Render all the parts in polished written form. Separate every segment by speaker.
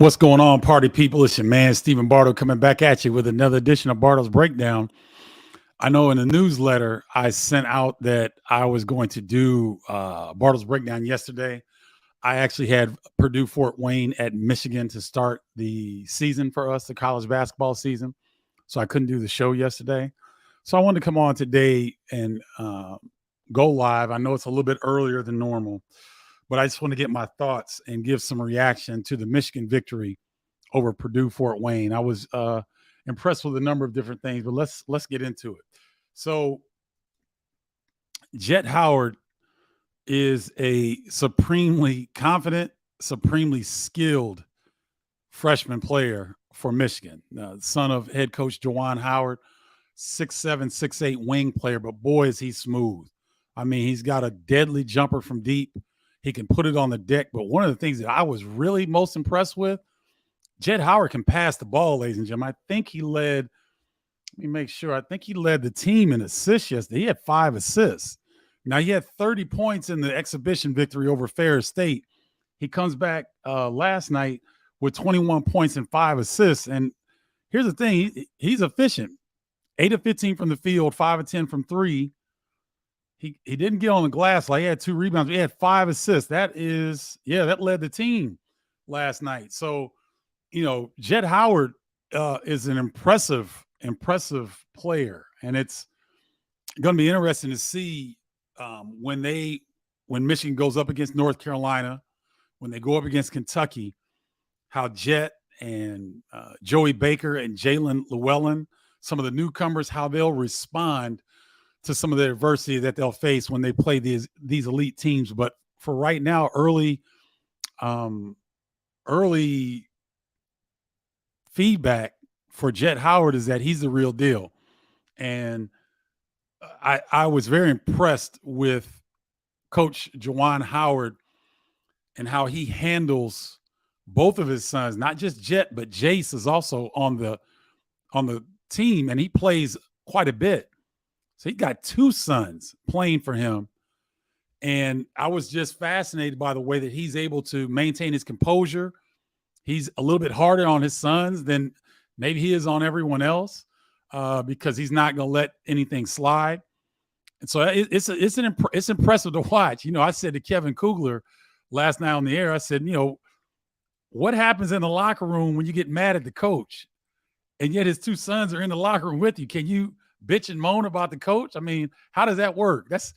Speaker 1: What's going on, party people? It's your man, Stephen Bardo, coming back at you with another edition of Bardo's Breakdown. I know in the newsletter I sent out that I was going to do Bardo's Breakdown yesterday. I actually had Purdue Fort Wayne at Michigan to start the season for us, the college basketball season. So I couldn't do the show yesterday. So I wanted to come on today and go live. I know it's a little bit earlier than normal, but I just want to get my thoughts and give some reaction to the Michigan victory over Purdue Fort Wayne. I was impressed with a number of different things, but let's get into it. So Jet Howard is a supremely confident, supremely skilled freshman player for Michigan, son of head coach Juwan Howard, 6'7", 6'8" wing player, but boy, is he smooth. I mean, he's got a deadly jumper from deep. He can put it on the deck. But one of the things that I was really most impressed with, Jet Howard can pass the ball, ladies and gentlemen. I think he led, let me make sure, I think he led the team in assists yesterday. He had 5 assists. Now, he had 30 points in the exhibition victory over Ferris State. He comes back last night with 21 points and 5 assists. And here's the thing, he's efficient. 8 of 15 from the field, 5 of 10 from 3. He didn't get on the glass. Like, he had 2 rebounds. He had 5 assists. That led the team last night. So, Jet Howard is an impressive player. And it's going to be interesting to see when Michigan goes up against North Carolina, when they go up against Kentucky, how Jet and Joey Baker and Jalen Llewellyn, some of the newcomers, how they'll respond to some of the adversity that they'll face when they play these elite teams. But for right now, early feedback for Jet Howard is that he's the real deal. And I was very impressed with Coach Juwan Howard and how he handles both of his sons, not just Jet, but Jace is also on the team, and he plays quite a bit. So he got 2 sons playing for him. And I was just fascinated by the way that he's able to maintain his composure. He's a little bit harder on his sons than maybe he is on everyone else because he's not going to let anything slide. And so it's impressive to watch. I said to Kevin Kugler last night on the air, I said, what happens in the locker room when you get mad at the coach and yet his 2 sons are in the locker room with you? Can you bitch and moan about the coach? I mean, how does that work? That's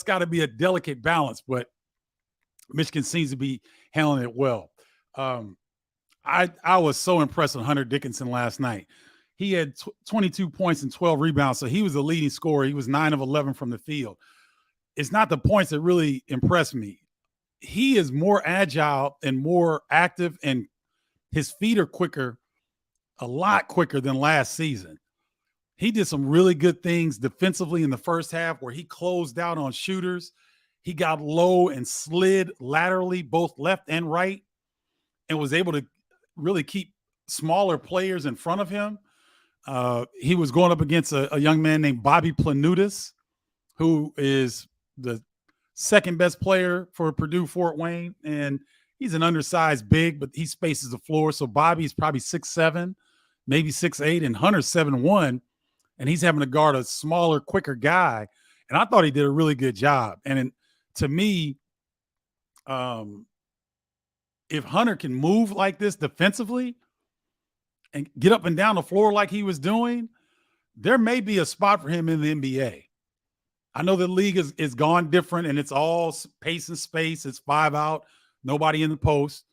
Speaker 1: got to be a delicate balance, but Michigan seems to be handling it well. I was so impressed with Hunter Dickinson last night. He had 22 points and 12 rebounds, so he was the leading scorer. He was 9 of 11 from the field. It's not the points that really impressed me. He is more agile and more active, and his feet are quicker, a lot quicker than last season. He did some really good things defensively in the first half where he closed out on shooters. He got low and slid laterally, both left and right, and was able to really keep smaller players in front of him. He was going up against a young man named Bobby Planutis, who is the second best player for Purdue Fort Wayne. And he's an undersized big, but he spaces the floor. So Bobby's probably 6'7", maybe 6'8", and Hunter's 7'1". And he's having to guard a smaller, quicker guy. And I thought he did a really good job. And to me, if Hunter can move like this defensively and get up and down the floor like he was doing, there may be a spot for him in the NBA. I know the league is gone different, and it's all pace and space. It's 5 out, nobody in the post.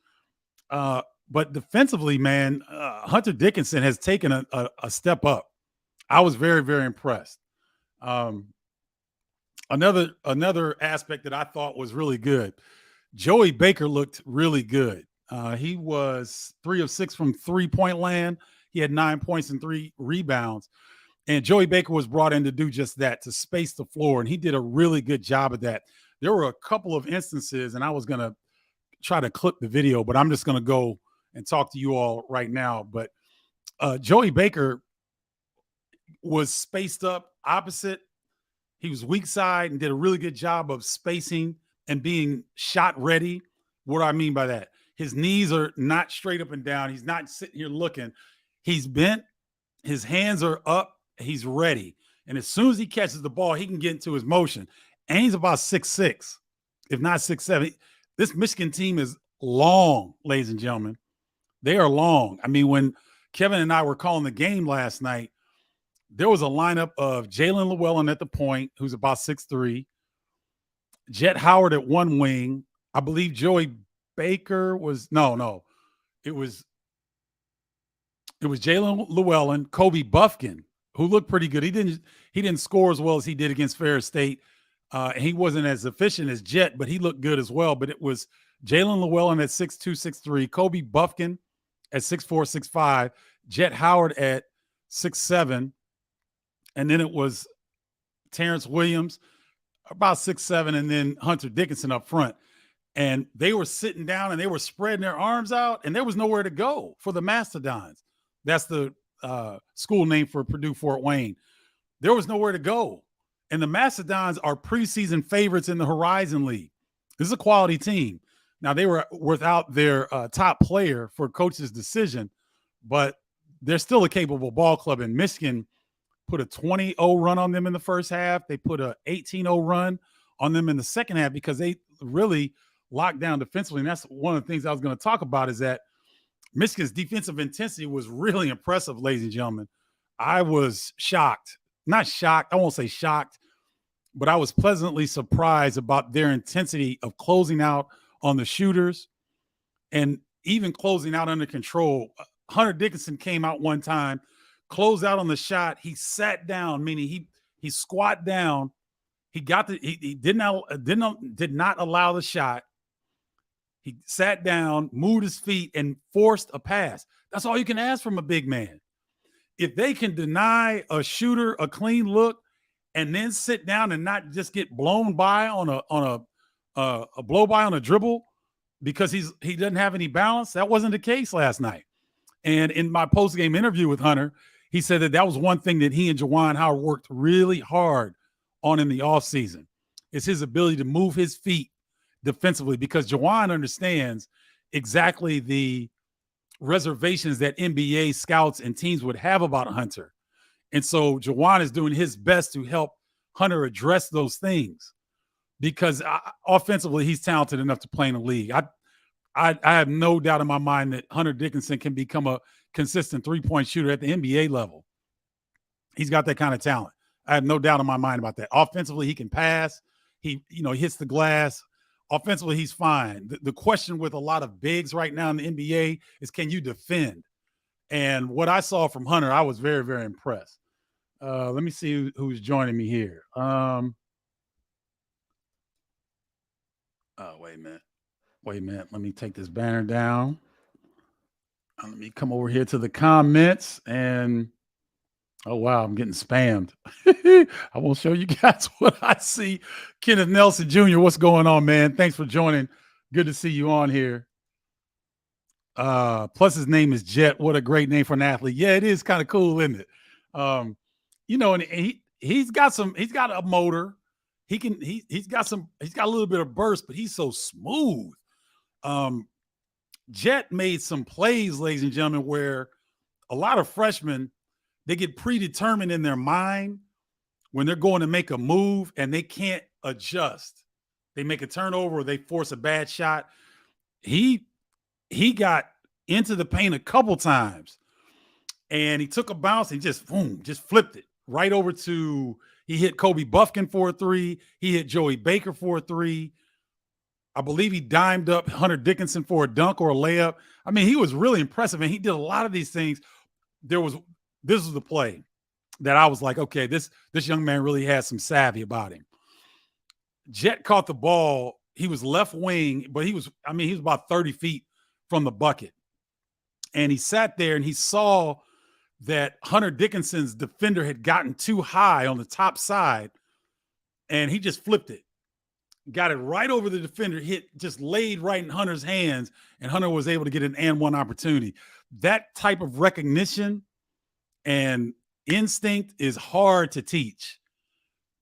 Speaker 1: But defensively, man, Hunter Dickinson has taken a step up. I was very, very impressed. Another aspect that I thought was really good, Joey Baker looked really good. He was 3 of 6 from 3-point land. He had 9 points and 3 rebounds. And Joey Baker was brought in to do just that, to space the floor. And he did a really good job of that. There were a couple of instances, and I was going to try to clip the video, but I'm just going to go and talk to you all right now. But Joey Baker was spaced up opposite. He was weak side and did a really good job of spacing and being shot ready. What do I mean by that? His knees are not straight up and down. He's not sitting here looking. He's bent. His hands are up. He's ready. And as soon as he catches the ball, he can get into his motion. And he's about 6'6", if not 6'7". This Michigan team is long, ladies and gentlemen. They are long. I mean, when Kevin and I were calling the game last night, there was a lineup of Jalen Llewellyn at the point, who's about 6'3", Jet Howard at one wing. I believe Joey Baker was it was Jalen Llewellyn, Kobe Buffkin, who looked pretty good. He didn't score as well as he did against Ferris State. He wasn't as efficient as Jet, but he looked good as well. But it was Jalen Llewellyn at 6'2", 6'3", Kobe Buffkin at 6'4", 6'5", Jet Howard at 6'7", and then it was Terrence Williams about 6'7", and then Hunter Dickinson up front. And they were sitting down and they were spreading their arms out, and there was nowhere to go for the Mastodons. That's the school name for Purdue Fort Wayne. There was nowhere to go. And the Mastodons are preseason favorites in the Horizon League. This is a quality team. Now, they were without their top player for coach's decision, but they're still a capable ball club. And Michigan put a 20-0 run on them in the first half. They put a 18-0 run on them in the second half because they really locked down defensively. And that's one of the things I was going to talk about, is that Michigan's defensive intensity was really impressive, ladies and gentlemen. I was shocked. Not shocked. I won't say shocked, but I was pleasantly surprised about their intensity of closing out on the shooters and even closing out under control. Hunter Dickinson came out one time, closed out on the shot. He sat down, meaning he squat down. He did not allow the shot. He sat down, moved his feet, and forced a pass. That's all you can ask from a big man. If they can deny a shooter a clean look and then sit down and not just get blown by on a blow by on a dribble because he doesn't have any balance, that wasn't the case last night. And in my post-game interview with Hunter, he said that was one thing that he and Juwan Howard worked really hard on in the offseason, is his ability to move his feet defensively, because Juwan understands exactly the reservations that NBA scouts and teams would have about Hunter. And so Juwan is doing his best to help Hunter address those things, because offensively, he's talented enough to play in the league. I have no doubt in my mind that Hunter Dickinson can become a consistent three-point shooter at the NBA level. He's got that kind of talent. I have no doubt in my mind about that. Offensively, he can pass. He hits the glass. Offensively, he's fine. The question with a lot of bigs right now in the NBA is, can you defend? And what I saw from Hunter, I was very, very impressed. Let me see who's joining me here. Wait a minute. Let me take this banner down. Let me come over here to the comments. And oh, wow, I'm getting spammed. I won't show you guys what I see. Kenneth Nelson Jr., what's going on, man? Thanks for joining. Good to see you on here. Plus his name is Jet. What a great name for an athlete. Yeah, it is kind of cool, isn't it? And he's got a motor. He's got a little bit of burst, but he's so smooth. Jet made some plays, ladies and gentlemen, where a lot of freshmen, they get predetermined in their mind when they're going to make a move and they can't adjust. They make a turnover or they force a bad shot. He got into the paint a couple times and he took a bounce and just flipped it right over to, he hit Kobe Buffkin for a three. He hit Joey Baker for a three. I believe he dimed up Hunter Dickinson for a dunk or a layup. I mean, he was really impressive, and he did a lot of these things. This was the play that I was like, okay, this young man really has some savvy about him. Jet caught the ball. He was left wing, but he was about 30 feet from the bucket. And he sat there and he saw that Hunter Dickinson's defender had gotten too high on the top side, and he just flipped it. Got it right over the defender, just laid right in Hunter's hands, and Hunter was able to get an and one opportunity. That type of recognition and instinct is hard to teach.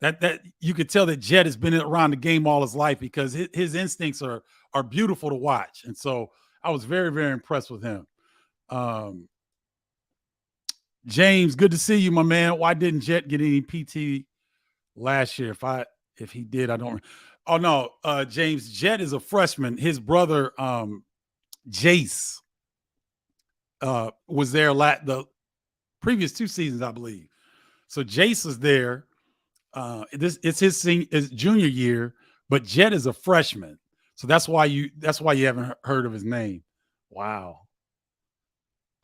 Speaker 1: That you could tell that Jet has been around the game all his life, because his instincts are beautiful to watch. And so I was very, very impressed with him. Um, James, good to see you, my man. Why didn't Jet get any PT last year? If he did, I don't. Oh no, James Jet is a freshman. His brother, Jace, was there the previous 2 seasons, I believe. So Jace is there. It's his junior year, but Jet is a freshman. So that's why you haven't heard of his name. Wow.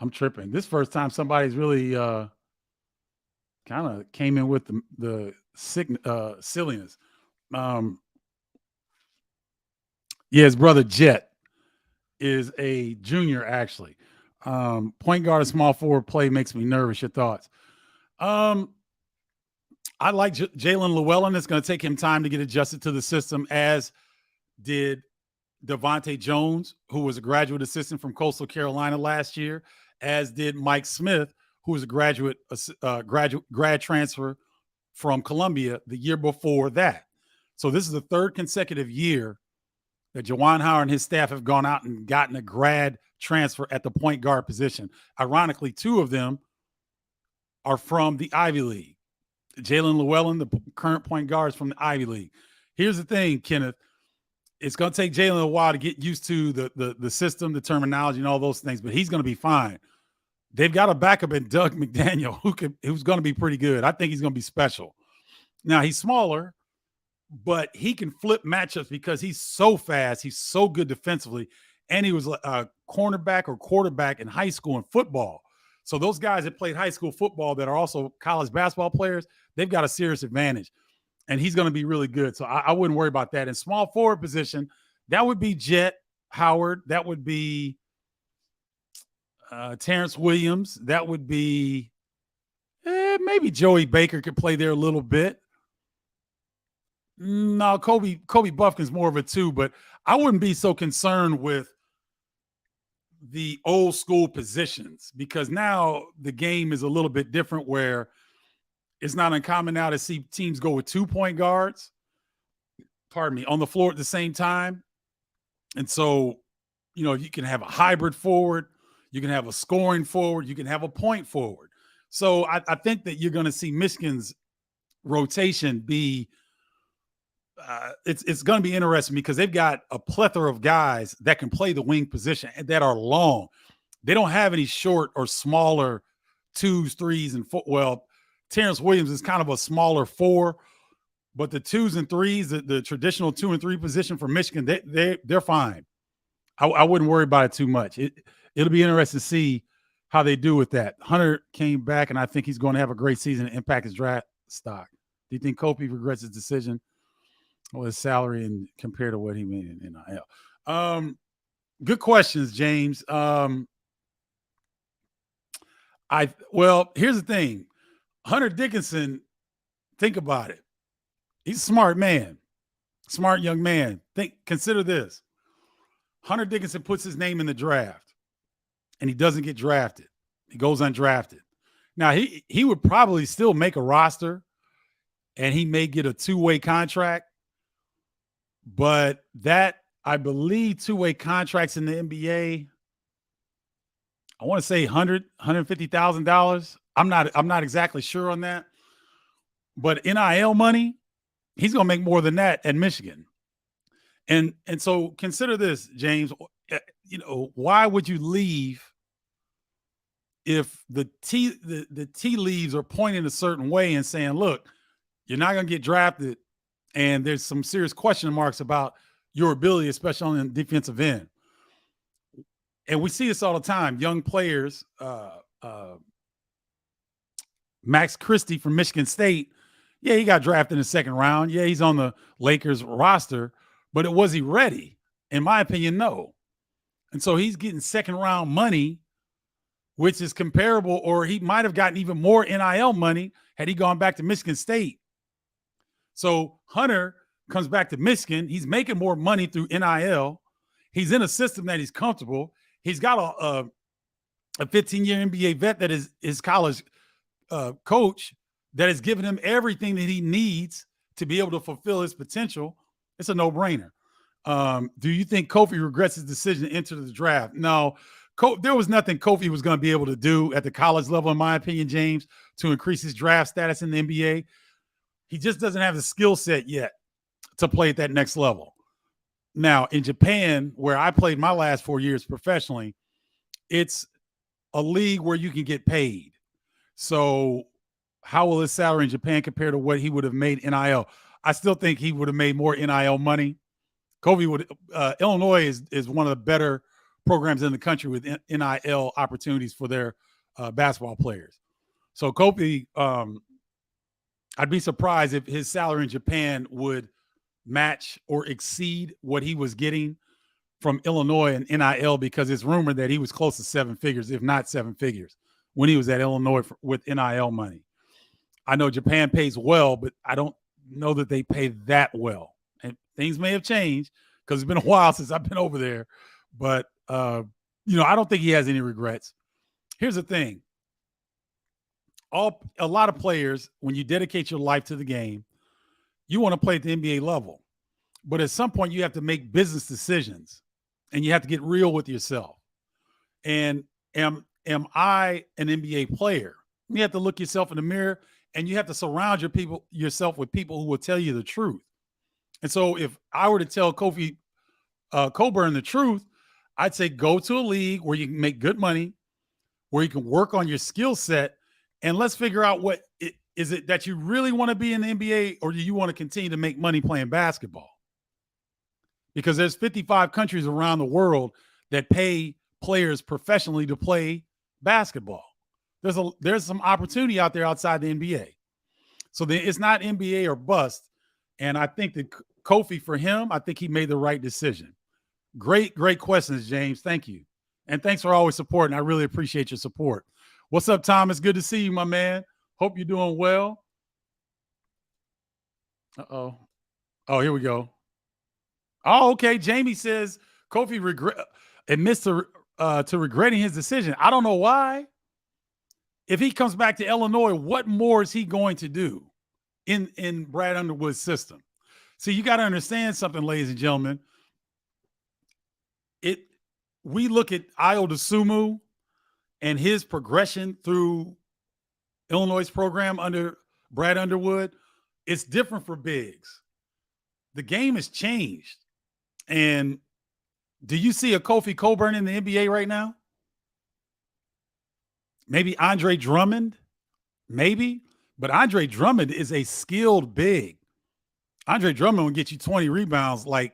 Speaker 1: I'm tripping. This first time somebody's really kind of came in with the silliness. Yeah, his brother Jet is a junior, actually. Point guard and small forward play makes me nervous. Your thoughts? I like Jalen Llewellyn. It's going to take him time to get adjusted to the system, as did Devontae Jones, who was a graduate assistant from Coastal Carolina last year, as did Mike Smith, who was a grad transfer from Columbia the year before that. So this is the 3rd consecutive year that Juwan Howard and his staff have gone out and gotten a grad transfer at the point guard position. Ironically, 2 of them are from the Ivy League. Jalen Llewellyn, the current point guard, is from the Ivy League. Here's the thing, Kenneth. It's going to take Jalen a while to get used to the system, the terminology, and all those things, but he's going to be fine. They've got a backup in Doug McDaniel who's going to be pretty good. I think he's going to be special. Now, he's smaller, but he can flip matchups because he's so fast. He's so good defensively, and he was a cornerback or quarterback in high school and football. So those guys that played high school football that are also college basketball players, they've got a serious advantage. And he's going to be really good. So I wouldn't worry about that. In small forward position, that would be Jet Howard. That would be Terrence Williams. That would be maybe Joey Baker could play there a little bit. No, Kobe Buffkin's more of a 2, but I wouldn't be so concerned with the old school positions, because now the game is a little bit different, where it's not uncommon now to see teams go with 2 point guards, on the floor at the same time. And so, you can have a hybrid forward, you can have a scoring forward, you can have a point forward. So I think that you're going to see Michigan's rotation be it's going to be interesting, because they've got a plethora of guys that can play the wing position and that are long. They don't have any short or smaller 2s, 3s, and 4. Well, Terrence Williams is kind of a smaller 4, but the 2s and 3s, the traditional 2 and 3 position for Michigan, they're fine. I wouldn't worry about it too much. It'll be interesting to see how they do with that. Hunter came back, and I think he's going to have a great season and impact his draft stock. Do you think Kobe regrets his decision or his salary and compared to what he made in NIL? Good questions, James. Here's the thing. Hunter Dickinson, think about it. He's a smart man, smart young man. Consider this. Hunter Dickinson puts his name in the draft, and he doesn't get drafted. He goes undrafted. Now, he would probably still make a roster, and he may get a 2-way contract. But that, I believe, 2-way contracts in the NBA, I want to say $150,000. I'm not exactly sure on that. But NIL money, he's going to make more than that at Michigan. And so consider this, James. Why would you leave if the tea leaves are pointing a certain way and saying, look, you're not going to get drafted, and there's some serious question marks about your ability, especially on the defensive end. And we see this all the time. Young players, Max Christie from Michigan State, yeah, he got drafted in the 2nd round. Yeah, he's on the Lakers roster, but was he ready? In my opinion, no. And so he's getting 2nd round money, which is comparable, or he might have gotten even more NIL money had he gone back to Michigan State. So Hunter comes back to Michigan. He's making more money through NIL. He's in a system that he's comfortable. He's got a 15-year NBA vet that is his college coach that has given him everything that he needs to be able to fulfill his potential. It's a no-brainer. Do you think Kofi regrets his decision to enter the draft? No, there was nothing Kofi was going to be able to do at the college level, in my opinion, James, to increase his draft status in the NBA. He just doesn't have the skill set yet to play at that next level. Now, in Japan, where I played my last 4 years professionally, it's a league where you can get paid. So how will his salary in Japan compare to what he would have made NIL? I still think he would have made more NIL money. Kobe would. Illinois is one of the better programs in the country with NIL opportunities for their basketball players. So Kobe, I'd be surprised if his salary in Japan would match or exceed what he was getting from Illinois and NIL, because it's rumored that he was close to 7 figures, if not 7 figures, when he was at Illinois with NIL money. I know Japan pays well, but I don't know that they pay that well. And things may have changed because it's been a while since I've been over there. But, I don't think he has any regrets. Here's the thing. A lot of players, when you dedicate your life to the game, you want to play at the NBA level. But at some point, you have to make business decisions, and you have to get real with yourself. And am I an NBA player? You have to look yourself in the mirror, and you have to surround yourself with people who will tell you the truth. And so if I were to tell Kofi Coburn the truth, I'd say go to a league where you can make good money, where you can work on your skill set, and let's figure out is it that you really want to be in the NBA, or do you want to continue to make money playing basketball? Because there's 55 countries around the world that pay players professionally to play basketball. There's some opportunity out there outside the NBA. So it's not NBA or bust. And I think that Kofi, for him, I think he made the right decision. Great questions, James. Thank you. And thanks for always supporting. I really appreciate your support. What's up, Thomas? Good to see you, my man. Hope you're doing well. Uh-oh. Oh, here we go. Oh, okay. Jamie says Kofi admits to regretting his decision. I don't know why. If he comes back to Illinois, what more is he going to do in Brad Underwood's system? See, you got to understand something, ladies and gentlemen. We look at Ayo Dosunmu and his progression through Illinois' program under Brad Underwood. It's different for bigs. The game has changed. And do you see a Kofi Coburn in the NBA right now? Maybe Andre Drummond, maybe. But Andre Drummond is a skilled big. Andre Drummond will get you 20 rebounds, like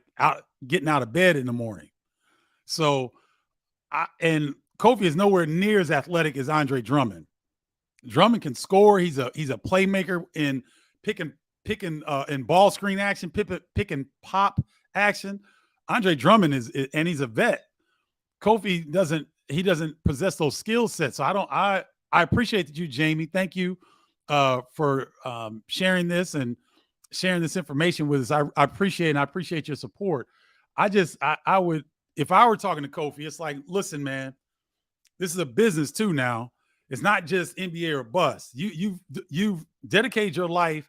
Speaker 1: getting out of bed in the morning. So, and Kofi is nowhere near as athletic as Andre Drummond. Drummond can score. He's a playmaker in picking in ball screen action, pick and pop action. Andre Drummond and he's a vet. Kofi doesn't possess those skill sets. So I appreciate that you, Jamie. Thank you for sharing this and sharing this information with us. I appreciate it, and I appreciate your support. I would, if I were talking to Kofi, it's like, listen, man, this is a business too now. It's not just NBA or bust. You've dedicated your life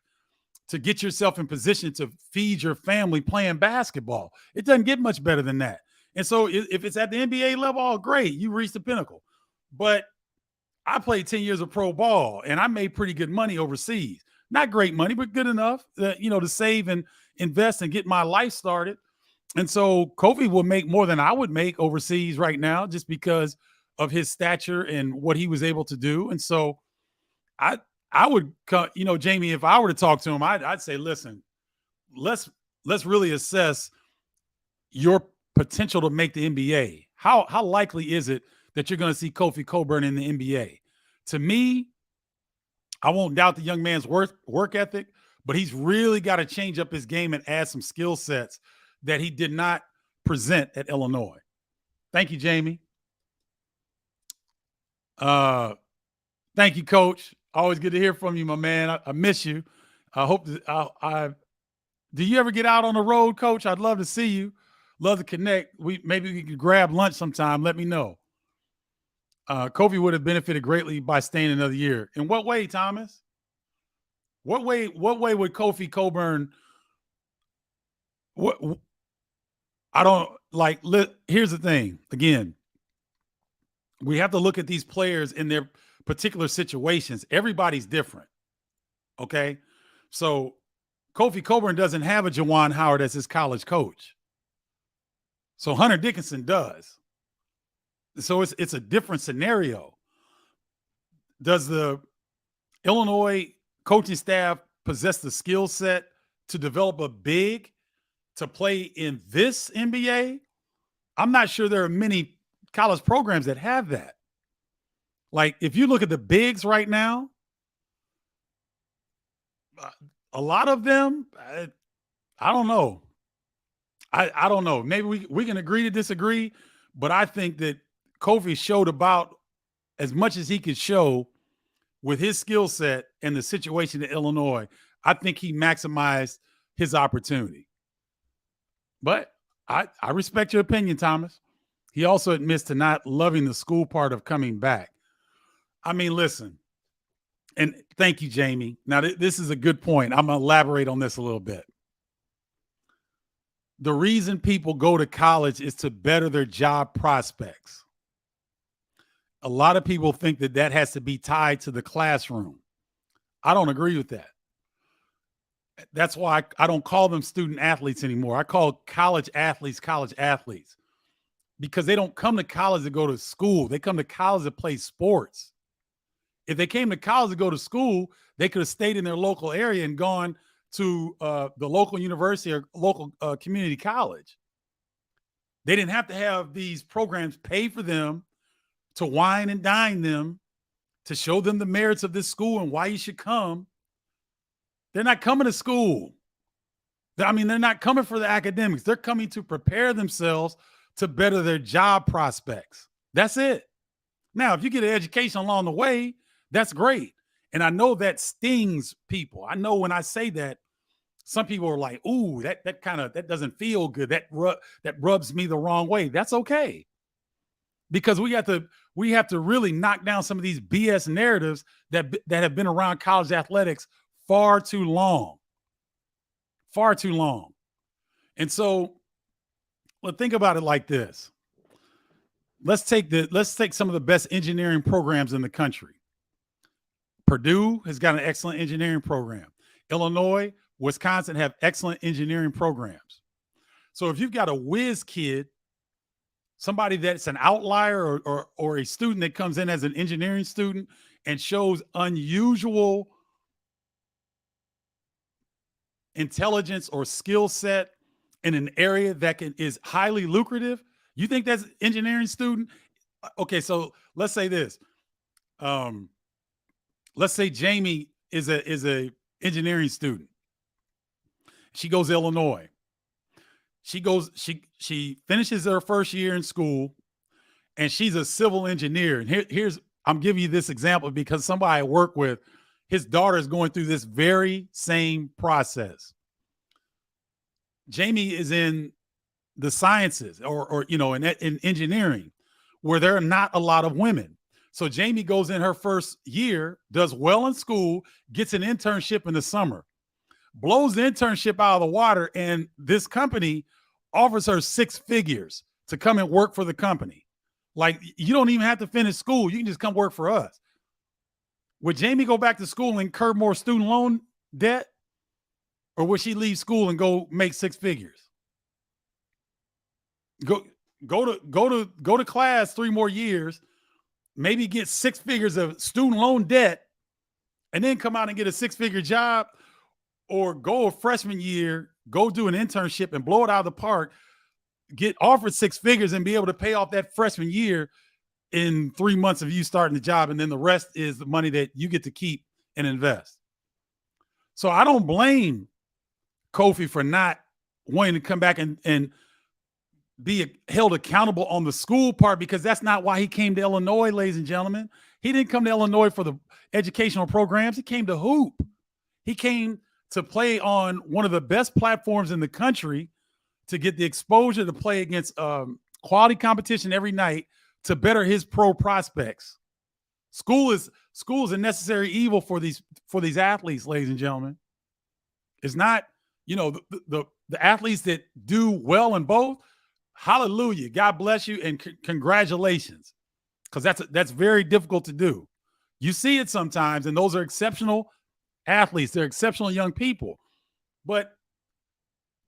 Speaker 1: to get yourself in position to feed your family playing basketball. It doesn't get much better than that. And so if it's at the NBA level, oh, great, you reached the pinnacle. But I played 10 years of pro ball, and I made pretty good money overseas. Not great money, but good enough to save and invest and get my life started. And so Kofi will make more than I would make overseas right now, just because of his stature and what he was able to do. And so I would, Jamie, if I were to talk to him, I'd say, listen, let's really assess your potential to make the NBA. How likely is it that you're going to see Kofi Coburn in the NBA? To me, I won't doubt the young man's work ethic, but he's really got to change up his game and add some skill sets that he did not present at Illinois. Thank you, Jamie. Thank you, Coach. Always good to hear from you, my man. I miss you. I hope that do you ever get out on the road, Coach? I'd love to see you. Love to connect. Maybe we could grab lunch sometime. Let me know. Kofi would have benefited greatly by staying another year. In what way, Thomas? What way would Kofi Coburn? I don't like. Here's the thing. Again, we have to look at these players in their particular situations. Everybody's different. Okay, so Kofi Coburn doesn't have a Jawan Howard as his college coach. So Hunter Dickinson does. So it's a different scenario. Does the Illinois coaching staff possess the skill set to develop a big to play in this NBA? I'm not sure there are many college programs that have that. Like, if you look at the bigs right now, a lot of them, I don't know. I don't know. Maybe we can agree to disagree, but I think that Kofi showed about as much as he could show with his skill set and the situation in Illinois. I think he maximized his opportunity. But I respect your opinion, Thomas. He also admits to not loving the school part of coming back. I mean, listen, and thank you, Jamie. Now, this is a good point. I'm going to elaborate on this a little bit. The reason people go to college is to better their job prospects. A lot of people think that that has to be tied to the classroom. I don't agree with that. That's why I don't call them student athletes anymore. I call college athletes, because they don't come to college to go to school. They come to college to play sports. If they came to college to go to school, they could have stayed in their local area and gone to the local university or local community college. They didn't have to have these programs pay for them to wine and dine them, to show them the merits of this school and why you should come. They're not coming to school. I mean, they're not coming for the academics. They're coming to prepare themselves to better their job prospects. That's it. Now, if you get an education along the way, that's great. And I know that stings people. I know when I say that, some people are like, ooh, that doesn't feel good. That rubs me the wrong way. That's okay. Because we have to really knock down some of these BS narratives that have been around college athletics far too long. And so, well, think about it like this. Let's take some of the best engineering programs in the country. Purdue has got an excellent engineering program. Illinois, Wisconsin have excellent engineering programs. So if you've got a whiz kid, somebody that's an outlier or a student that comes in as an engineering student and shows unusual intelligence or skill set in an area that is highly lucrative, you think that's engineering student? Okay, so let's say this. Let's say Jamie is a engineering student. She goes to Illinois. She finishes her first year in school, and she's a civil engineer. And I'm giving you this example because somebody I work with, his daughter is going through this very same process. Jamie is in the sciences or in engineering, where there are not a lot of women. So Jamie goes in her first year, does well in school, gets an internship in the summer, blows the internship out of the water, and this company offers her 6 figures to come and work for the company. Like, you don't even have to finish school. You can just come work for us. Would Jamie go back to school and incur more student loan debt? Or would she leave school and go make 6 figures? Go to class 3 more years, maybe get 6 figures of student loan debt, and then come out and get a 6-figure job, or go a freshman year, go do an internship and blow it out of the park, get offered 6 figures and be able to pay off that freshman year in 3 months of you starting the job. And then the rest is the money that you get to keep and invest. So I don't blame Kofi for not wanting to come back and be held accountable on the school part, because that's not why he came to Illinois, ladies and gentlemen. He didn't come to Illinois for the educational programs. He came to hoop. He came to play on one of the best platforms in the country, to get the exposure to play against quality competition every night, to better his pro prospects. School is a necessary evil for these athletes, ladies and gentlemen. It's not, the athletes that do well in both Hallelujah. God bless you and congratulations. Because that's very difficult to do. You see it sometimes, and those are exceptional athletes. They're exceptional young people. But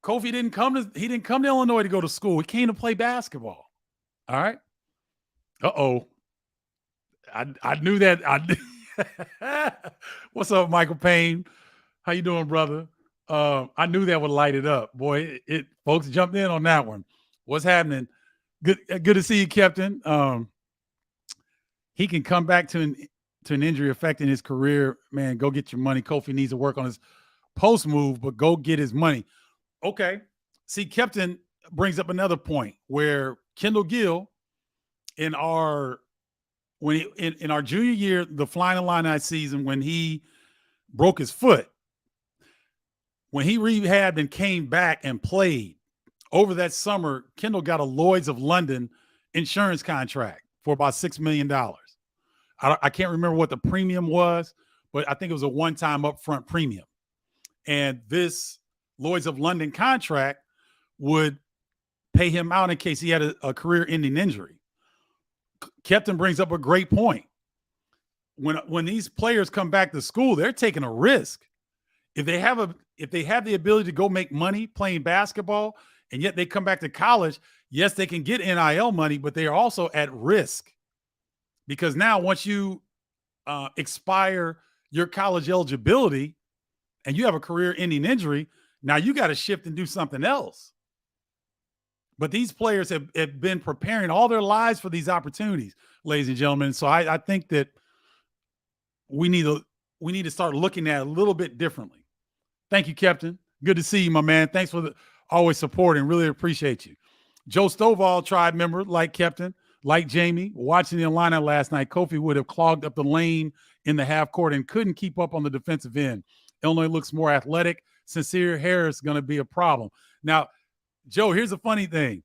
Speaker 1: Kofi didn't come to Illinois to go to school. He came to play basketball. All right. Uh-oh. I knew that. What's up, Michael Payne? How you doing, brother? I knew that would light it up. Boy, folks jumped in on that one. What's happening? Good to see you, Captain. He can come back to an injury affecting his career. Man, go get your money. Kofi needs to work on his post move, but go get his money. Okay. See, Captain brings up another point where Kendall Gill in our junior year, the Flying Illini season, when he broke his foot, when he rehabbed and came back and played over that summer, Kendall got a Lloyd's of London insurance contract for about $6 million. I can't remember what the premium was, but I think it was a one-time upfront premium. And this Lloyd's of London contract would pay him out in case he had a career-ending injury. Captain brings up a great point. When these players come back to school, they're taking a risk. If they have the ability to go make money playing basketball, and yet they come back to college, yes, they can get NIL money, but they are also at risk. Because now once you expire your college eligibility and you have a career-ending injury, now you got to shift and do something else. But these players have been preparing all their lives for these opportunities, ladies and gentlemen. So I think that we need to start looking at it a little bit differently. Thank you, Captain. Good to see you, my man. Thanks for always supporting. Really appreciate you. Joe Stovall, tribe member, like Captain, like Jamie, watching the Illini last night, Kofi would have clogged up the lane in the half court and couldn't keep up on the defensive end. Illinois looks more athletic. Sincere Harris is going to be a problem. Now, Joe, here's a funny thing.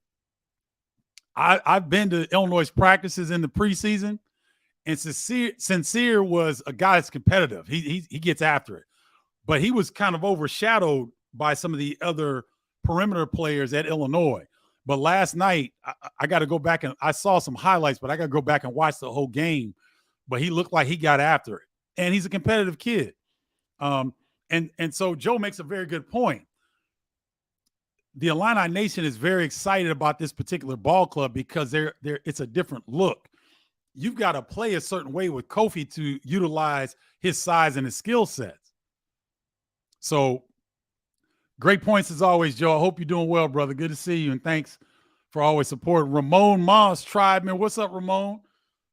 Speaker 1: I've been to Illinois' practices in the preseason, and Sincere was a guy that's competitive. He gets after it. But he was kind of overshadowed by some of the other perimeter players at Illinois. But last night, I got to go back and I saw some highlights, but I got to go back and watch the whole game. But he looked like he got after it. And he's a competitive kid. And so Joe makes a very good point. The Illini Nation is very excited about this particular ball club because it's a different look. You've got to play a certain way with Kofi to utilize his size and his skill sets. So great points as always, Joe. I hope you're doing well, brother. Good to see you, and thanks for always supporting. Ramon Moss, tribe man. What's up, Ramon?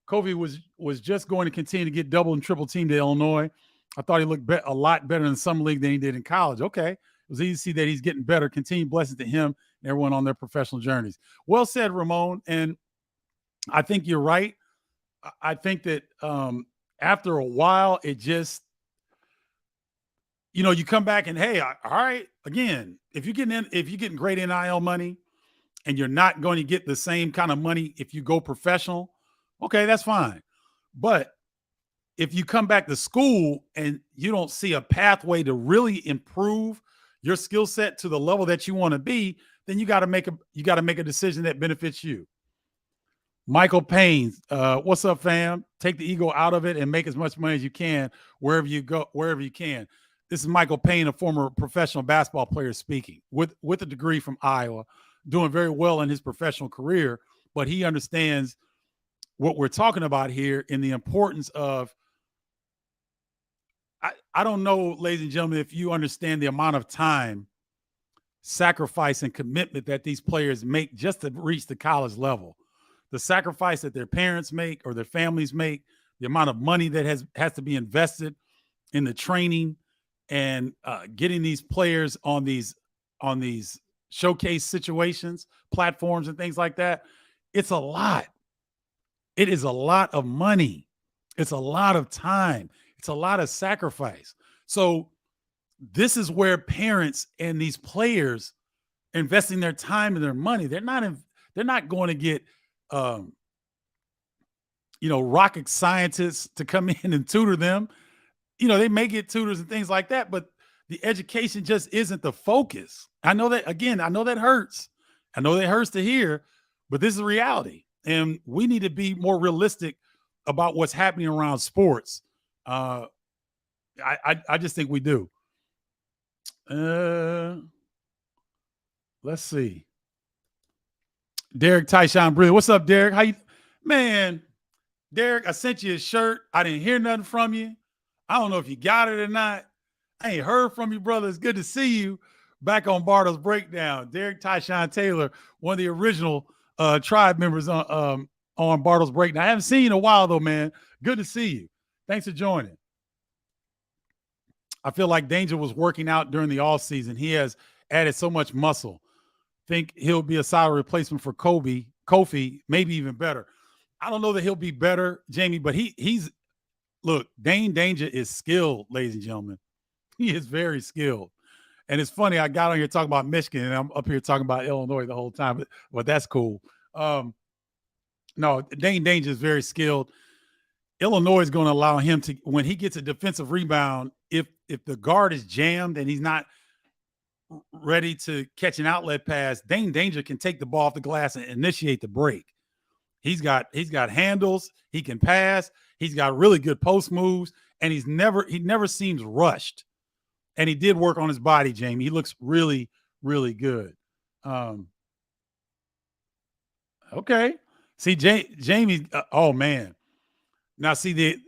Speaker 1: Kofi was just going to continue to get double and triple teamed to Illinois. I thought he looked a lot better in summer league than he did in college. Okay. It was easy to see that he's getting better. Continued blessings to him and everyone on their professional journeys. Well said, Ramon. And I think you're right. I think that after a while, it just, you come back and, hey, all right, again, if you're getting great NIL money and you're not going to get the same kind of money if you go professional, okay, that's fine. But if you come back to school and you don't see a pathway to really improve your skill set to the level that you want to be, then you got to make a decision that benefits you. Michael Payne, what's up, fam? Take the ego out of it and make as much money as you can wherever you can. This is Michael Payne, a former professional basketball player speaking with a degree from Iowa, doing very well in his professional career, but he understands what we're talking about here in the importance of, I don't know, ladies and gentlemen, if you understand the amount of time, sacrifice, and commitment that these players make just to reach the college level. The sacrifice that their parents make or their families make, the amount of money that has to be invested in the training and getting these players on these showcase situations, platforms, and things like that. It's a lot. It is a lot of money. It's a lot of time. It's a lot of sacrifice. So this is where parents and these players investing their time and their money, they're not going to get rocket scientists to come in and tutor them. They may get tutors and things like that, but the education just isn't the focus. I know that, again, I know that hurts. I know that hurts to hear, but this is reality. And we need to be more realistic about what's happening around sports. I just think we do. Let's see. Derek Tyshawn Brilliant. What's up, Derek? How you, man? Derek, I sent you a shirt. I didn't hear nothing from you. I don't know if you got it or not. I ain't heard from you, brother. It's good to see you back on Bardo's Breakdown. Derek Tyshawn Taylor, one of the original tribe members on Bardo's Breakdown. I haven't seen you in a while, though, man. Good to see you. Thanks for joining. I feel like Danger was working out during the offseason. He has added so much muscle. Think he'll be a solid replacement for Kofi, maybe even better. I don't know that he'll be better, Jamie, but he's look, Dane Danger is skilled, ladies and gentlemen. He is very skilled. And it's funny, I got on here talking about Michigan, and I'm up here talking about Illinois the whole time, but that's cool. No, Dane Danger is very skilled. Illinois is going to allow him to, when he gets a defensive rebound, if the guard is jammed and he's not ready to catch an outlet pass, Dane Danger can take the ball off the glass and initiate the break. He's got handles, he can pass, he's got really good post moves, and he never seems rushed. And he did work on his body, Jamie. He looks really, really good. Okay. See, Jamie, oh, man. Now, see, the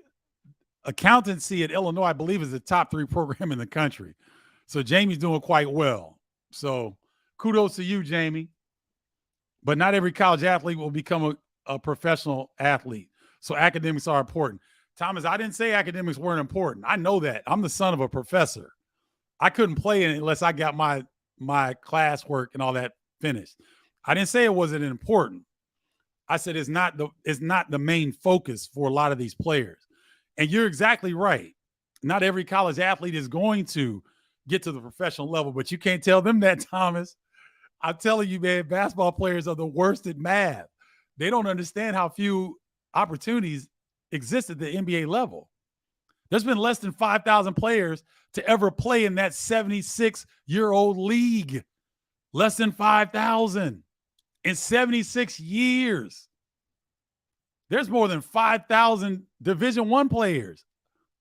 Speaker 1: accountancy at Illinois, I believe, is the top 3 program in the country. So Jamie's doing quite well. So kudos to you, Jamie. But not every college athlete will become a professional athlete. So academics are important. Thomas, I didn't say academics weren't important. I know that. I'm the son of a professor. I couldn't play it unless I got my classwork and all that finished. I didn't say it wasn't important. I said it's not the main focus for a lot of these players. And you're exactly right. Not every college athlete is going to get to the professional level, but you can't tell them that, Thomas. I'm telling you, man, basketball players are the worst at math. They don't understand how few opportunities exist at the NBA level. There's been less than 5,000 players to ever play in that 76-year-old league. Less than 5,000 in 76 years. There's more than 5,000 Division I players.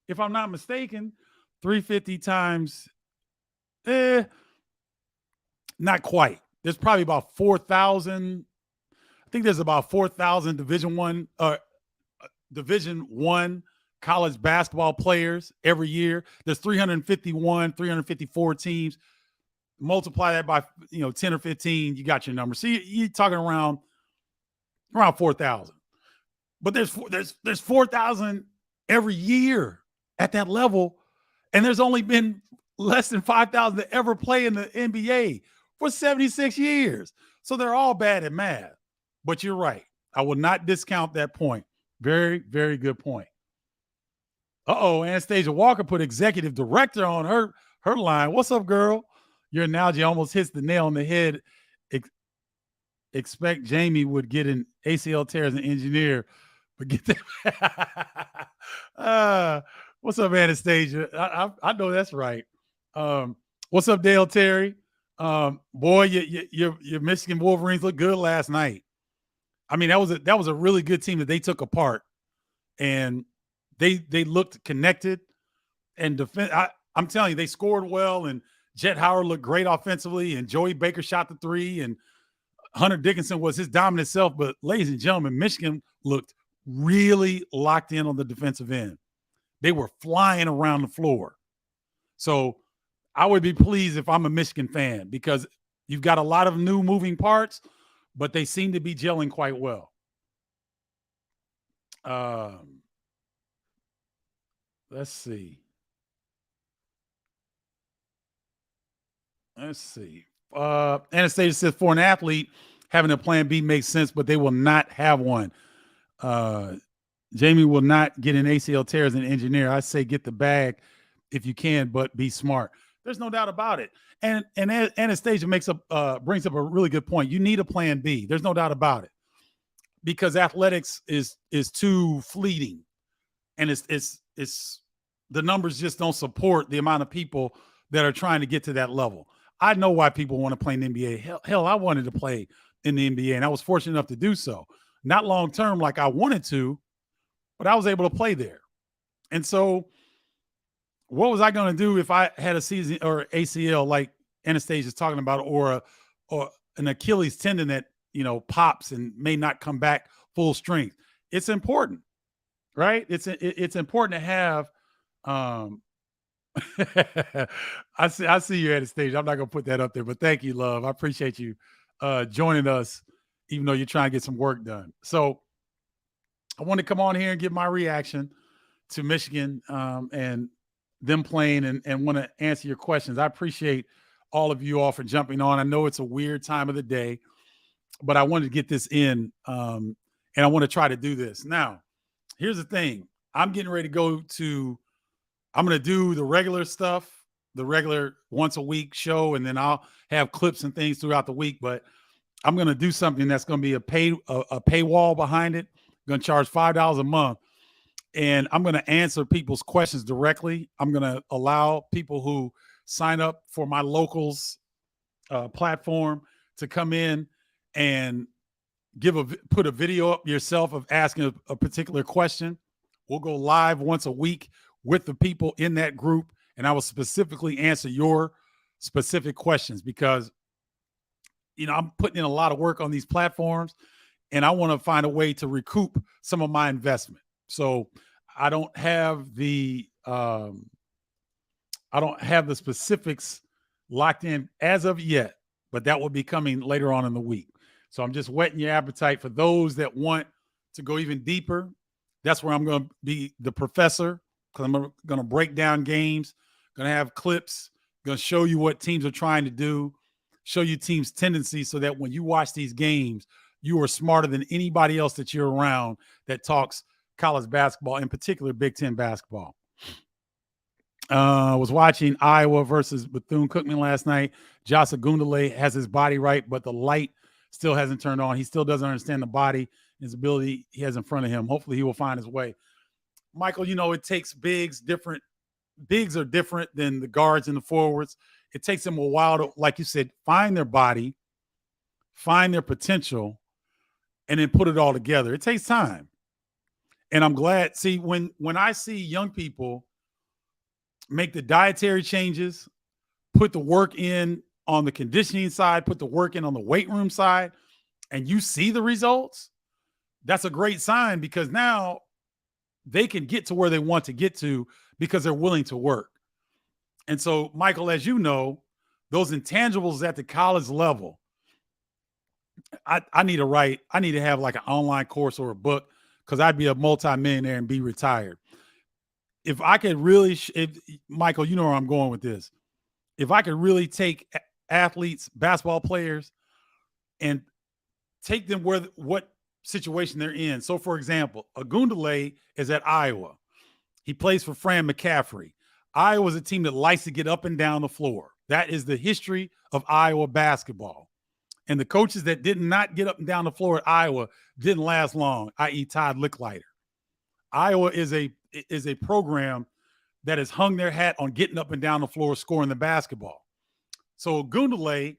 Speaker 1: If I'm not mistaken, 350 times, not quite. There's probably about 4,000. I think there's about 4,000 Division I college basketball players every year. There's 354 teams. Multiply that by 10 or 15, you got your number. So you're talking around 4,000. But there's 4,000 every year at that level, and there's only been less than 5,000 to ever play in the NBA for 76 years. So they're all bad at math. But you're right. I will not discount that point. Very, very good point. Anastasia Walker put executive director on her line. What's up, girl? Your analogy almost hits the nail on the head. Expect Jamie would get an ACL tear as an engineer, but get that. What's up, Anastasia? I know that's right. What's up, Dale Terry? Boy, your Michigan Wolverines looked good last night. I mean, that was a really good team that they took apart, and they looked connected and defend. I'm telling you, they scored well, and Jet Howard looked great offensively, and Joey Baker shot the 3, and Hunter Dickinson was his dominant self. But ladies and gentlemen, Michigan looked really locked in on the defensive end. They were flying around the floor. So I would be pleased if I'm a Michigan fan, because you've got a lot of new moving parts, but they seem to be gelling quite well. Let's see. Anastasia says, for an athlete, having a plan B makes sense, but they will not have one. Jamie will not get an ACL tear as an engineer. I say get the bag if you can, but be smart. There's no doubt about it. And Anastasia brings up a really good point. You need a plan B. There's no doubt about it, because athletics is too fleeting, and it's the numbers just don't support the amount of people that are trying to get to that level. I know why people want to play in the NBA. Hell, I wanted to play in the NBA, and I was fortunate enough to do so. Not long term like I wanted to, but I was able to play there. And so what was I going to do if I had a season or ACL like Anastasia is talking about, or an Achilles tendon that, pops and may not come back full strength? It's important, right? It's important to have. I see you at the stage. I'm not going to put that up there, but thank you, love. I appreciate you joining us, even though you're trying to get some work done. So I want to come on here and give my reaction to Michigan and them playing, and want to answer your questions. I appreciate all of you all for jumping on. I know it's a weird time of the day, but I wanted to get this in, and I want to try to do this. Now, here's the thing. I'm getting ready to I'm going to do the regular stuff, the regular once a week show, and then I'll have clips and things throughout the week. But I'm going to do something that's going to be a paywall behind it. I'm going to charge $5 a month, and I'm going to answer people's questions directly. I'm going to allow people who sign up for my locals platform to come in and put a video up yourself of asking a particular question. We'll go live once a week with the people in that group, and I will specifically answer your specific questions because, I'm putting in a lot of work on these platforms, and I want to find a way to recoup some of my investment. So I don't have the specifics locked in as of yet, but that will be coming later on in the week. So I'm just whetting your appetite for those that want to go even deeper. That's where I'm going to be the professor, because I'm going to break down games, going to have clips, going to show you what teams are trying to do, show you teams' tendencies, so that when you watch these games, you are smarter than anybody else that you're around that talks college basketball, in particular Big Ten basketball. I was watching Iowa versus Bethune-Cookman last night. Josh Ogundele has his body right, but the light still hasn't turned on. He still doesn't understand the body, his ability he has in front of him. Hopefully he will find his way. Michael, it takes bigs are different than the guards and the forwards. It takes them a while to, like you said, find their body, find their potential, and then put it all together. It takes time. And I'm glad. See, when I see young people make the dietary changes, put the work in on the conditioning side, put the work in on the weight room side, and you see the results, that's a great sign, because now they can get to where they want to get to because they're willing to work. And so, Michael, as you know, those intangibles at the college level, I need to have like an online course or a book, because I'd be a multimillionaire and be retired. If I could really, Michael, you know where I'm going with this. If I could really take athletes, basketball players, and take them what situation they're in. So, for example, Ogundele is at Iowa. He plays for Fran McCaffrey. Iowa's a team that likes to get up and down the floor. That is the history of Iowa basketball. And the coaches that did not get up and down the floor at Iowa didn't last long, i.e. Todd Licklider. Iowa is a program that has hung their hat on getting up and down the floor, scoring the basketball. So Ogundele,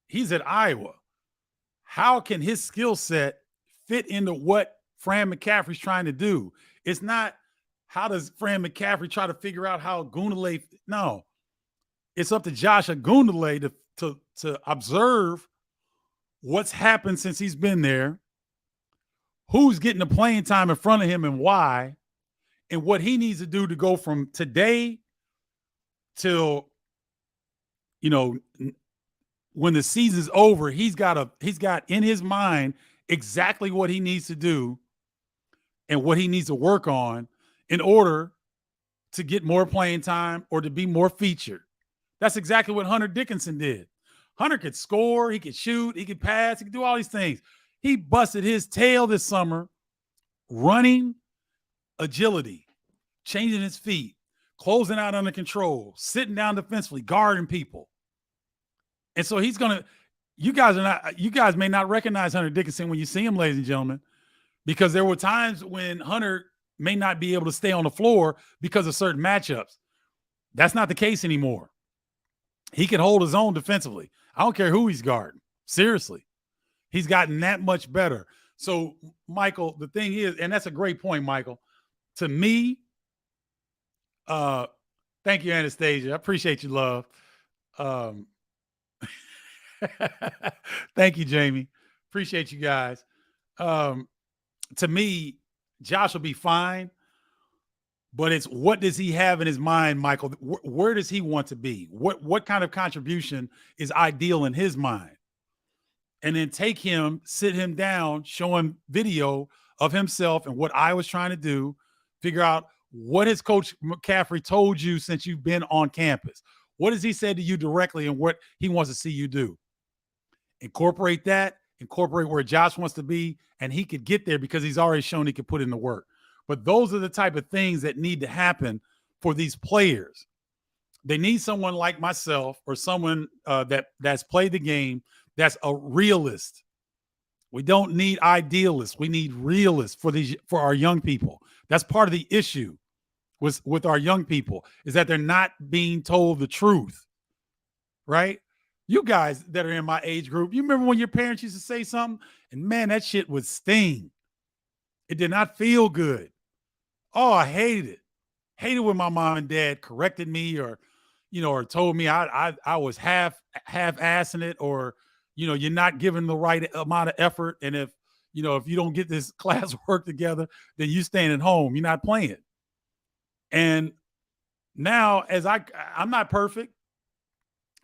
Speaker 1: he's at Iowa. How can his skill set fit into what Fran McCaffrey's trying to do? It's not, how does Fran McCaffrey try to figure out how Ogundele? No, it's up to Josh Ogundele to observe what's happened since he's been there, who's getting the playing time in front of him and why, and what he needs to do to go from today till, when the season's over. He's got in his mind exactly what he needs to do and what he needs to work on in order to get more playing time or to be more featured. That's exactly what Hunter Dickinson did. Hunter could score, he could shoot, he could pass, he could do all these things. He busted his tail this summer running, agility, changing his feet, closing out under control, sitting down defensively, guarding people. And so he's going to, you guys may not recognize Hunter Dickinson when you see him, ladies and gentlemen, because there were times when Hunter may not be able to stay on the floor because of certain matchups. That's not the case anymore. He can hold his own defensively. I don't care who he's guarding. Seriously. He's gotten that much better. So, Michael, the thing is, and that's a great point, Michael. To me, thank you, Anastasia. I appreciate you, love. Thank you, Jamie. Appreciate you guys. To me, Josh will be fine, but it's what does he have in his mind, Michael? Where does he want to be? What kind of contribution is ideal in his mind? And then take him, sit him down, show him video of himself and what I was trying to do, figure out what has Coach McCaffrey told you since you've been on campus. What has he said to you directly and what he wants to see you do? Incorporate that, incorporate where Josh wants to be, and he could get there because he's already shown he could put in the work. But those are the type of things that need to happen for these players. They need someone like myself or someone that's played the game, that's a realist. We don't need idealists. We need realists for our young people. That's part of the issue with our young people, is that they're not being told the truth, right? You guys that are in my age group, you remember when your parents used to say something and man, that shit would sting. It did not feel good. Oh, I hated it. Hated when my mom and dad corrected me or told me I was half-assing it, or, you're not giving the right amount of effort. And if you don't get this class work together, then you staying at home. You're not playing. And now, as I'm not perfect,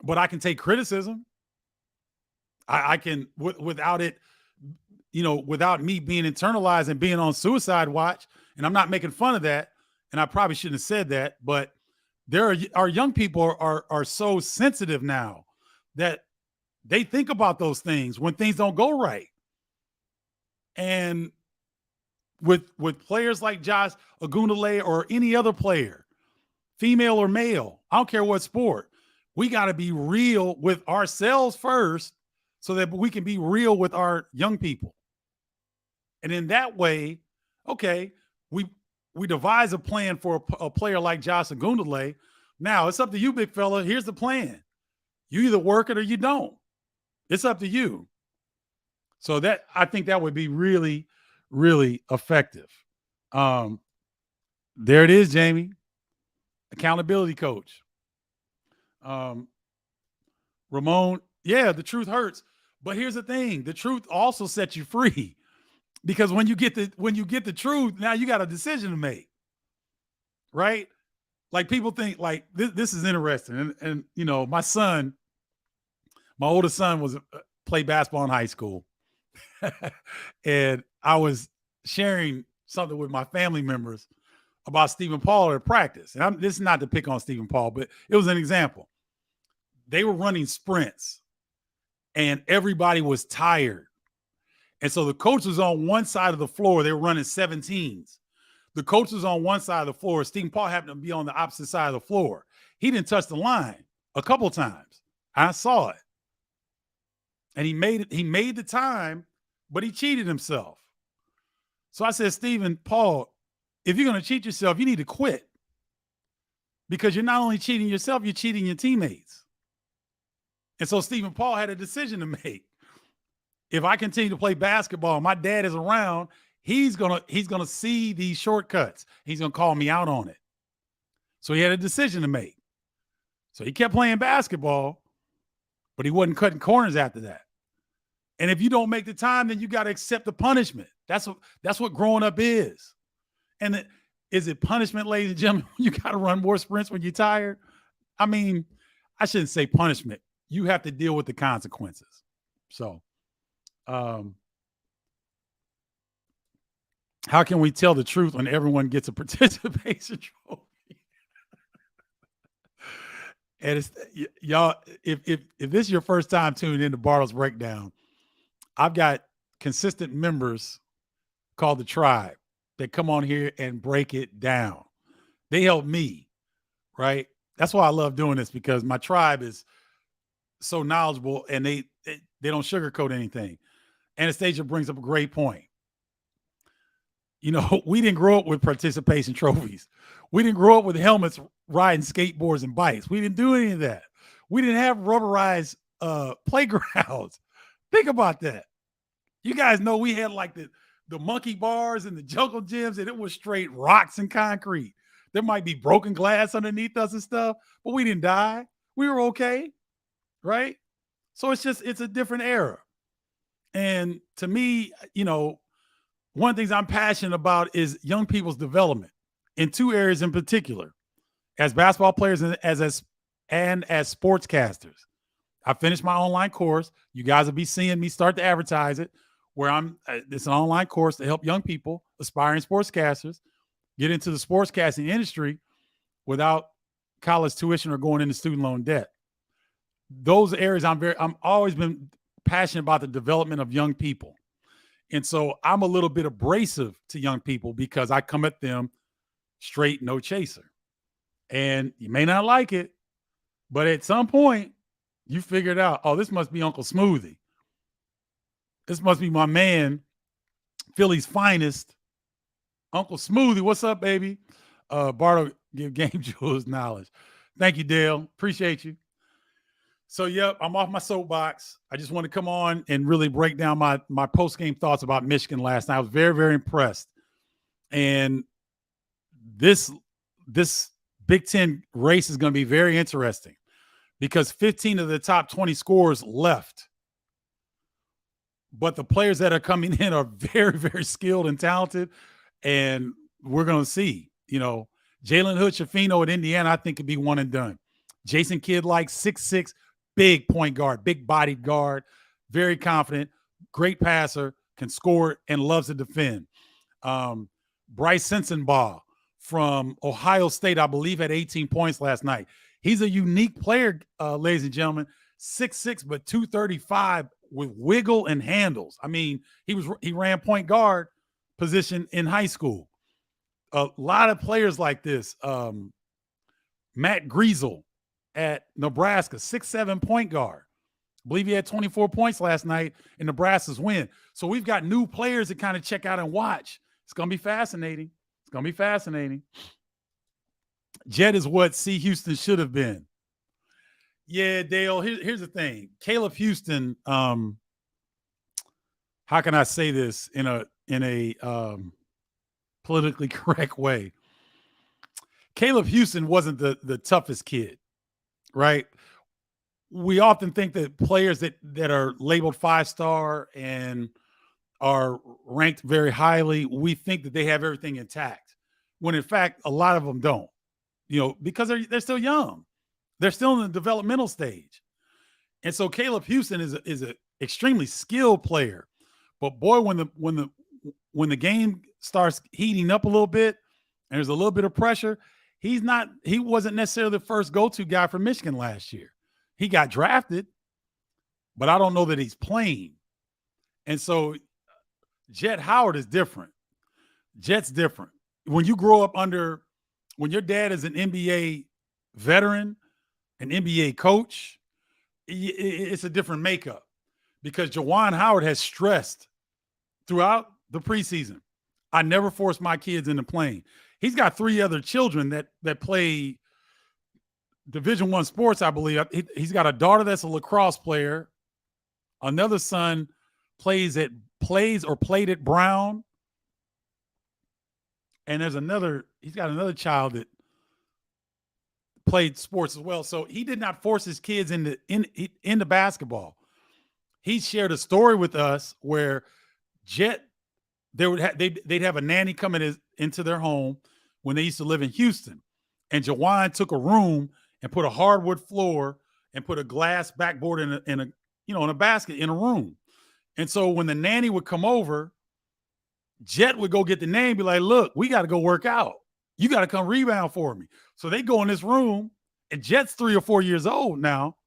Speaker 1: but I can take criticism. I can, without it, without me being internalized and being on suicide watch. And I'm not making fun of that. And I probably shouldn't have said that, but our young people are so sensitive now that they think about those things when things don't go right. And with players like Josh Ogundele or any other player, female or male, I don't care what sport, we got to be real with ourselves first so that we can be real with our young people. And in that way, okay, we devise a plan for a player like Josh Ogundele. Now, it's up to you, big fella. Here's the plan. You either work it or you don't. It's up to you. So that, I think that would be really, really effective. There it is, Jamie. Accountability coach. Ramon, yeah, the truth hurts. But here's the thing. The truth also sets you free. Because when you get the truth, now you got a decision to make. Right? Like people think like this is interesting. And my oldest son played basketball in high school. And I was sharing something with my family members about Stephen Paul at practice. And this is not to pick on Stephen Paul, but it was an example. They were running sprints and everybody was tired. And so the coach was on one side of the floor. They were running 17s. The coach was on one side of the floor. Stephen Paul happened to be on the opposite side of the floor. He didn't touch the line a couple times. I saw it. And he made the time, but he cheated himself. So I said, Stephen Paul, if you're going to cheat yourself, you need to quit. Because you're not only cheating yourself, you're cheating your teammates. And so Stephen Paul had a decision to make. If I continue to play basketball, my dad is around, he's gonna see these shortcuts. He's gonna call me out on it. So he had a decision to make. So he kept playing basketball, but he wasn't cutting corners after that. And if you don't make the time, then you got to accept the punishment. That's what growing up is. And is it punishment, ladies and gentlemen? You got to run more sprints when you're tired. I mean, I shouldn't say punishment. You have to deal with the consequences. So. How can we tell the truth when everyone gets a participation trophy? And it's, y'all, if this is your first time tuning into Bardo's Breakdown, I've got consistent members called the Tribe that come on here and break it down. They help me, right? That's why I love doing this, because my tribe is so knowledgeable and they don't sugarcoat anything. Anastasia brings up a great point. We didn't grow up with participation trophies. We didn't grow up with helmets, riding skateboards and bikes. We didn't do any of that. We didn't have rubberized playgrounds. Think about that. You guys know we had like the monkey bars and the jungle gyms, and it was straight rocks and concrete. There might be broken glass underneath us and stuff, but we didn't die. We were okay, right? So it's a different era. And to me, one of the things I'm passionate about is young people's development in two areas in particular, as basketball players and as sportscasters. I finished my online course. You guys will be seeing me start to advertise it, where it's an online course to help young people, aspiring sportscasters, get into the sportscasting industry without college tuition or going into student loan debt. Those areas I'm always been passionate about the development of young people. And so I'm a little bit abrasive to young people because I come at them straight, no chaser. And you may not like it, but at some point you figured out, oh, this must be Uncle Smoothie. This must be my man, Philly's finest, Uncle Smoothie. What's up, baby? Bardo, give Game Jewels knowledge. Thank you, Dale. Appreciate you. So, yep, I'm off my soapbox. I just want to come on and really break down my post-game thoughts about Michigan last night. I was very, very impressed. And this Big Ten race is going to be very interesting because 15 of the top 20 scorers left. But the players that are coming in are very, very skilled and talented. And we're going to see, Jalen Hood-Schifino at Indiana, I think could be one and done. Jason Kidd, like 6'6", big point guard, big bodied guard, very confident, great passer, can score and loves to defend. Bryce Sensenbaugh from Ohio State, I believe, had 18 points last night. He's a unique player, ladies and gentlemen, 6'6", but 235 with wiggle and handles. I mean, he ran point guard position in high school. A lot of players like this. Matt Griesel at Nebraska, 6'7" point guard. I believe he had 24 points last night in Nebraska's win. So we've got new players to kind of check out and watch. It's going to be fascinating. It's going to be fascinating. Jet is what C. Houston should have been. Yeah, Dale, here's the thing. Caleb Houston, how can I say this in a politically correct way? Caleb Houston wasn't the toughest kid, right? We often think that players that are labeled 5-star and are ranked very highly, we think that they have everything intact, when in fact, a lot of them don't, because they're still young. They're still in the developmental stage. And so Caleb Houston is an extremely skilled player. But boy, when the game starts heating up a little bit and there's a little bit of pressure, he wasn't necessarily the first go-to guy for Michigan last year. He got drafted, but I don't know that he's playing. And so Jet Howard is different. Jet's different. When you grow up when your dad is an NBA veteran, an NBA coach, it's a different makeup because Juwan Howard has stressed throughout the preseason. I never forced my kids into playing. He's got 3 other children that play Division I sports, I believe. He's got a daughter that's a lacrosse player. Another son plays or played at Brown. And he's got another child that played sports as well. So he did not force his kids into basketball. He shared a story with us where Jet, they'd have a nanny coming into their home when they used to live in Houston. And Jawan took a room and put a hardwood floor and put a glass backboard in a basket in a room. And so when the nanny would come over, Jet would go get the nanny and be like, look, we got to go work out. You got to come rebound for me. So they go in this room, and Jet's 3 or 4 years old now.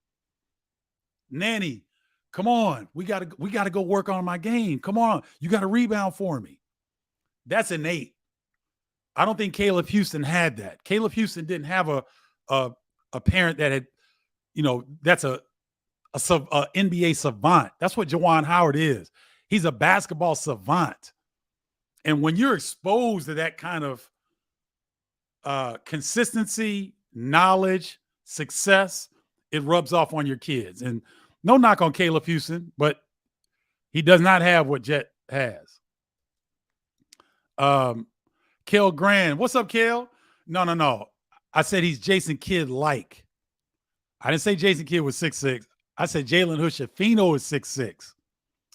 Speaker 1: Nanny, come on. We got to go work on my game. Come on. You got to rebound for me. That's innate. I don't think Caleb Houston had that. Caleb Houston didn't have a parent that had, that's a NBA savant. That's what Juwan Howard is. He's a basketball savant. And when you're exposed to that kind of consistency, knowledge, success, it rubs off on your kids. And no knock on Caleb Houston, but he does not have what Jet has. Kel Grand. What's up, Kel? No. I said he's Jason Kidd-like. I didn't say Jason Kidd was 6'6". I said Jalen Hood-Schifino is 6'6".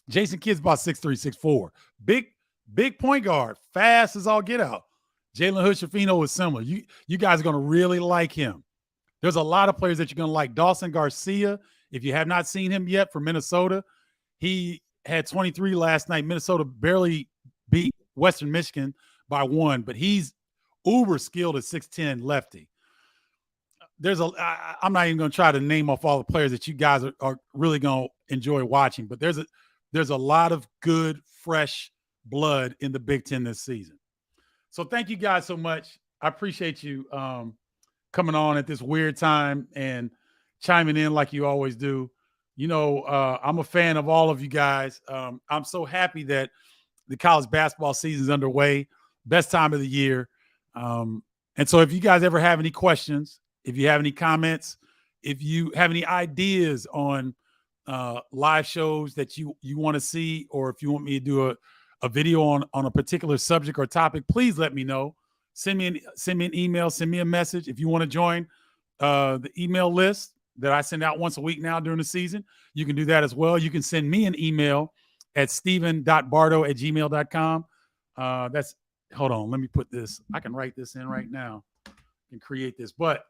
Speaker 1: Jason Kidd's about 6'3", 6'4". Big point guard. Fast as all get out. Jalen Hood-Schifino is similar. You guys are going to really like him. There's a lot of players that you're going to like. Dawson Garcia, if you have not seen him yet for Minnesota, he had 23 last night. Minnesota barely beat Western Michigan by 1, but he's uber skilled at 6'10" lefty. I'm not even going to try to name off all the players that you guys are really going to enjoy watching, but there's a lot of good, fresh blood in the Big Ten this season. So thank you guys so much. I appreciate you coming on at this weird time and chiming in like you always do. I'm a fan of all of you guys. I'm so happy that the college basketball season is underway. Best time of the year. And so if you guys ever have any questions, if you have any comments, if you have any ideas on live shows that you want to see, or if you want me to do a video on a particular subject or topic, please let me know. Send me an email, send me a message. If you want to join the email list that I send out once a week now during the season, you can do that as well. You can send me an email at steven.bardo@gmail.com. Hold on, let me put this. I can write this in right now and create this, but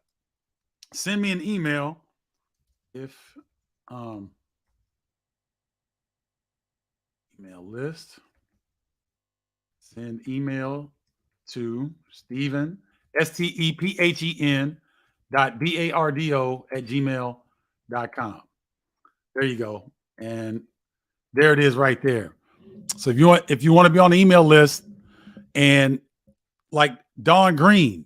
Speaker 1: send me an email if email list. Send email to Steven, STEPHEN .BARDO@gmail.com. There you go. And there it is right there. So if you want to be on the email list, and like Dawn Green,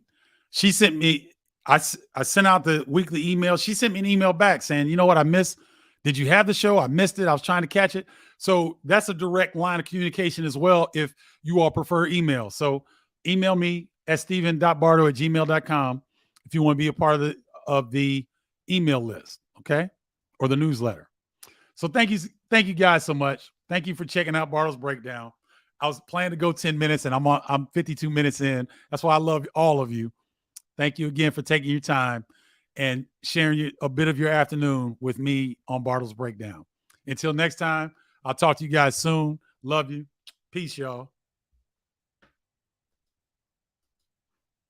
Speaker 1: she sent me, I sent out the weekly email. She sent me an email back saying, you know what, I missed. Did you have the show? I missed it. I was trying to catch it. So that's a direct line of communication as well if you all prefer email. So email me at steven.bardo@gmail.com if you want to be a part of the email list, okay? Or the newsletter. So thank you guys so much. Thank you for checking out Bardo's Breakdown. I was planning to go 10 minutes and I'm 52 minutes in. That's why I love all of you. Thank you again for taking your time and sharing a bit of your afternoon with me on Bardo's Breakdown. Until next time, I'll talk to you guys soon. Love you. Peace, y'all.